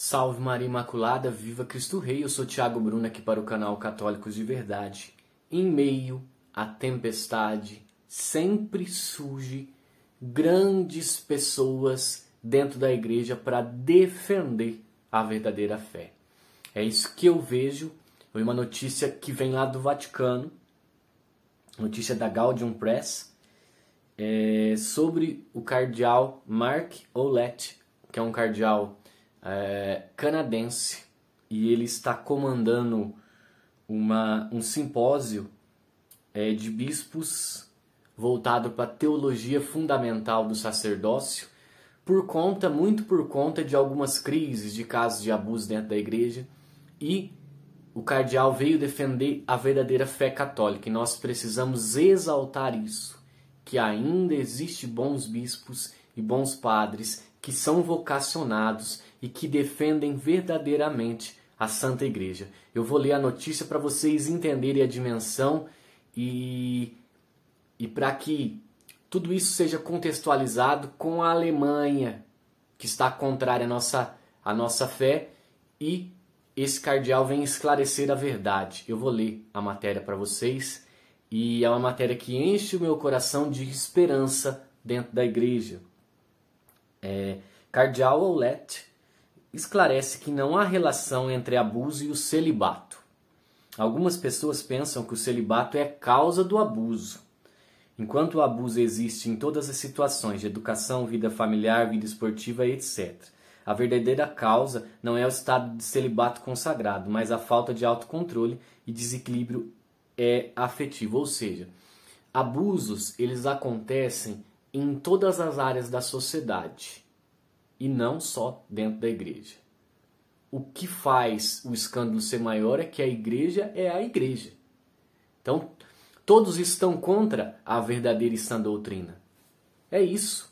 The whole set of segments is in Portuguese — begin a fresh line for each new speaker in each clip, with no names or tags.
Salve Maria Imaculada, viva Cristo Rei! Eu sou Thiago Bruno aqui para o canal Católicos de Verdade. Em meio à tempestade, sempre surge grandes pessoas dentro da igreja para defender a verdadeira fé. É isso que eu vejo. Foi uma notícia que vem lá do Vaticano, notícia da Gaudium Press, sobre o cardeal Mark Ouellet, que é um cardeal canadense, e ele está comandando um simpósio de bispos voltado para a teologia fundamental do sacerdócio, muito por conta de algumas crises, de casos de abuso dentro da igreja, e o cardeal veio defender a verdadeira fé católica, e nós precisamos exaltar isso, que ainda existe bons bispos e bons padres que são vocacionados e que defendem verdadeiramente a Santa Igreja. Eu vou ler a notícia para vocês entenderem a dimensão e para que tudo isso seja contextualizado com a Alemanha, que está contrária à nossa fé, e esse cardeal vem esclarecer a verdade. Eu vou ler a matéria para vocês, e é uma matéria que enche o meu coração de esperança dentro da igreja. Cardeal Ouellet esclarece que não há relação entre abuso e o celibato. Algumas pessoas pensam que o celibato é causa do abuso. Enquanto o abuso existe em todas as situações de educação, vida familiar, vida esportiva, etc., a verdadeira causa não é o estado de celibato consagrado, mas a falta de autocontrole e desequilíbrio afetivo. Ou seja, abusos eles acontecem em todas as áreas da sociedade e não só dentro da igreja. O que faz o escândalo ser maior é que a igreja é a igreja. Então, todos estão contra a verdadeira e sã doutrina. É isso.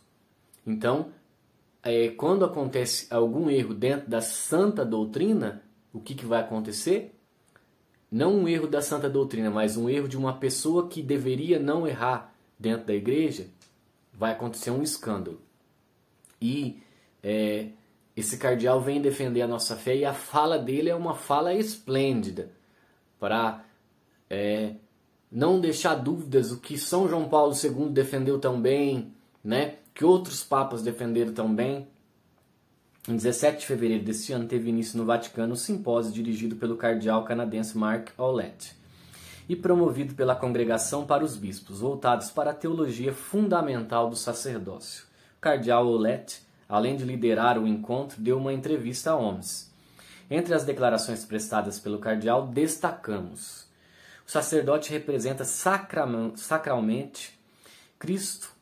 Então, quando acontece algum erro dentro da santa doutrina, o que vai acontecer? Não um erro da santa doutrina, mas um erro de uma pessoa que deveria não errar dentro da igreja, vai acontecer um escândalo. E esse cardeal vem defender a nossa fé, e a fala dele é uma fala esplêndida para não deixar dúvidas o que São João Paulo II defendeu tão bem, né? Que outros papas defenderam tão bem. Em 17 de fevereiro deste ano teve início no Vaticano um simpósio dirigido pelo cardeal canadense Mark Ouellet e promovido pela Congregação para os Bispos, voltados para a teologia fundamental do sacerdócio. O cardeal Ouellet, além de liderar o encontro, deu uma entrevista a OMS. Entre as declarações prestadas pelo cardeal, destacamos: o sacerdote representa sacralmente Cristo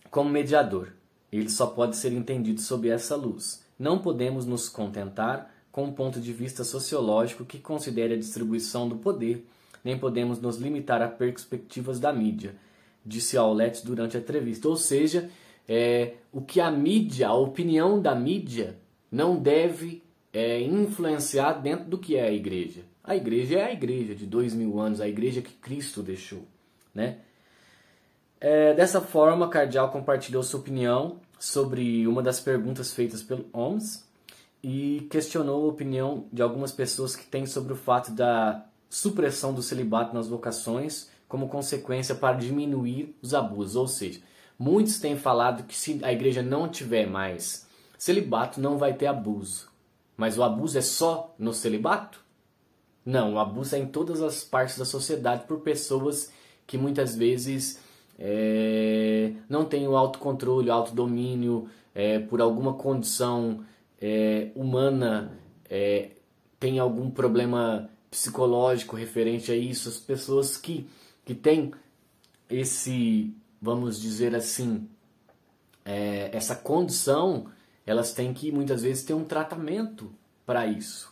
como mediador. Ele só pode ser entendido sob essa luz. Não podemos nos contentar com um ponto de vista sociológico que considere a distribuição do poder, nem podemos nos limitar a perspectivas da mídia, disse Ouellet durante a entrevista. Ou seja, o que a mídia, a opinião da mídia, não deve influenciar dentro do que é a igreja. A igreja é a igreja de 2000 anos, a igreja que Cristo deixou, né? Dessa forma, o cardeal compartilhou sua opinião sobre uma das perguntas feitas pelo OMS e questionou a opinião de algumas pessoas que têm sobre o fato da supressão do celibato nas vocações como consequência para diminuir os abusos. Ou seja, muitos têm falado que se a igreja não tiver mais celibato, não vai ter abuso. Mas o abuso é só no celibato? Não, o abuso é em todas as partes da sociedade por pessoas que muitas vezes não têm o autocontrole, o autodomínio, por alguma condição humana, tem algum problema psicológico referente a isso. As pessoas que têm esse, vamos dizer assim, essa condição, elas têm que muitas vezes ter um tratamento para isso.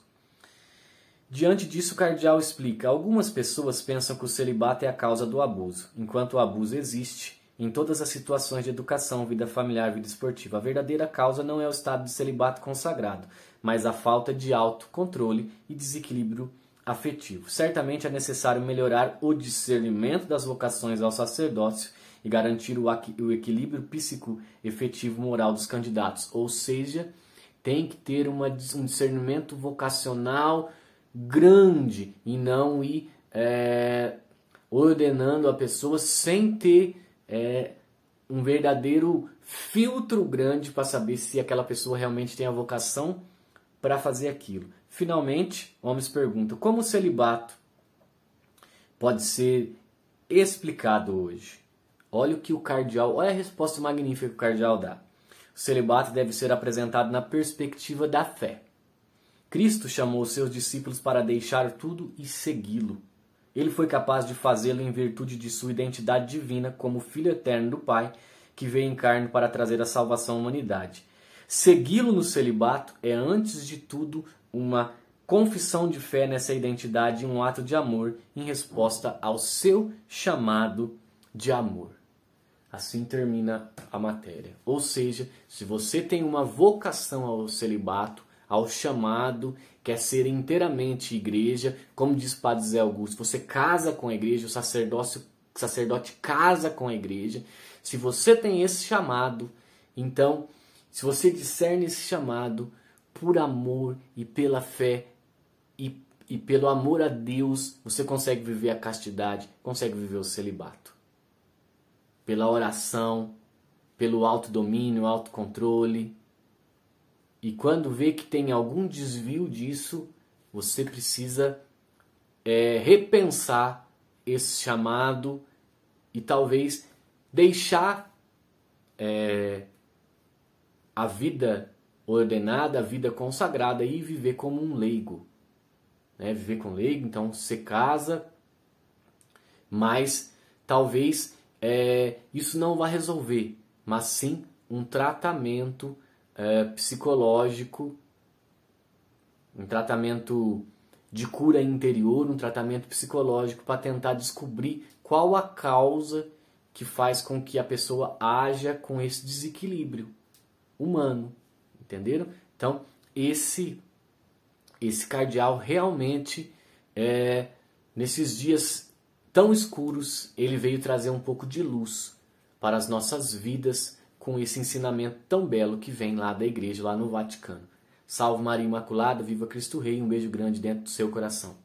Diante disso, o cardeal explica: algumas pessoas pensam que o celibato é a causa do abuso, enquanto o abuso existe em todas as situações de educação, vida familiar, vida esportiva. A verdadeira causa não é o estado de celibato consagrado, mas a falta de autocontrole e desequilíbrio afetivo. Certamente é necessário melhorar o discernimento das vocações ao sacerdócio e garantir o equilíbrio psico-efetivo moral dos candidatos, ou seja, tem que ter um discernimento vocacional grande e não ir ordenando a pessoa sem ter um verdadeiro filtro grande para saber se aquela pessoa realmente tem a vocação para fazer aquilo. Finalmente, o homem se pergunta, como o celibato pode ser explicado hoje? Olha a resposta magnífica que o cardeal dá. O celibato deve ser apresentado na perspectiva da fé. Cristo chamou os seus discípulos para deixar tudo e segui-lo. Ele foi capaz de fazê-lo em virtude de sua identidade divina como Filho eterno do Pai, que veio em carne para trazer a salvação à humanidade. Segui-lo no celibato é, antes de tudo, uma confissão de fé nessa identidade e um ato de amor em resposta ao seu chamado de amor. Assim termina a matéria. Ou seja, se você tem uma vocação ao celibato, ao chamado, quer ser inteiramente igreja, como diz Padre Zé Augusto, você casa com a igreja, o sacerdote casa com a igreja. Se você tem esse chamado, então, se você discerne esse chamado por amor e pela fé e pelo amor a Deus, você consegue viver a castidade, consegue viver o celibato. Pela oração, pelo autodomínio, autocontrole. E quando vê que tem algum desvio disso, você precisa repensar esse chamado e talvez deixar a vida ordenada, a vida consagrada e viver como um leigo. Viver com leigo, então você casa, mas talvez isso não vai resolver, mas sim um tratamento psicológico, um tratamento de cura interior, um tratamento psicológico para tentar descobrir qual a causa que faz com que a pessoa haja com esse desequilíbrio humano, entenderam? Então, esse cardeal realmente, nesses dias tão escuros, ele veio trazer um pouco de luz para as nossas vidas com esse ensinamento tão belo que vem lá da igreja, lá no Vaticano. Salve Maria Imaculada, viva Cristo Rei, um beijo grande dentro do seu coração.